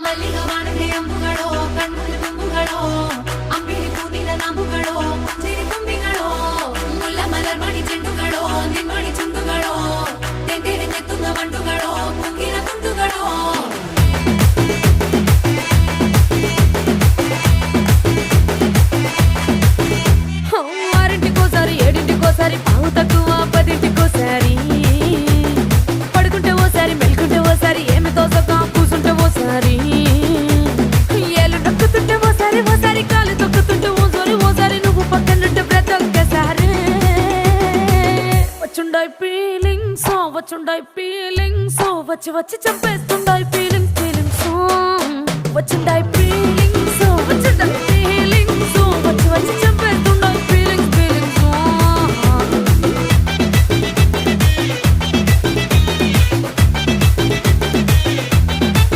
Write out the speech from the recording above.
ಮಲ್ಲಿಗ ವಾಣದೆ ಅಂಬುಗಳೋ ಕಣ್ಣುಗಳು ತುಂಬುಗಳೋ ಅಂಬಿಳಿ ಹೂವಿನ ನಾಂಬುಗಳೋ ಮುಂಜಿರಿ ತುಂಬಿಗಳೋ ಮುಲ್ಲ ಮಲರ್ಮಣಿ ಚೆಂಡುಗಳೋ ನಿಮ್ಮಣಿ ಚುಂಡುಗಳೋ ತೆಂಡೆರೆ ನೆತ್ತುಂಗ ಮಂಡುಗಳೋ ಕುಂಗಿನ ತುಂಡುಗಳೋ ఆరింటికోసారి ఏడింటికోసారి పావు తక్కువ పదింటికోసారి పడుకుంటే ఓసారి మెలుకుంటే ఓసారి ఏమి తోసక కూసుంటే ఓసారి ఏలు నొక్కుతుంటే ఓసారి ఓసారి కాలు తొక్కుతుంటే ఓసారి నువ్వు పక్కనుంటే బ్రతొక్కసారి వచ్చుండాయి ఫీలింగ్స్ వచ్చి వచ్చి చంపేస్తుండాయి ఫీలింగ్స్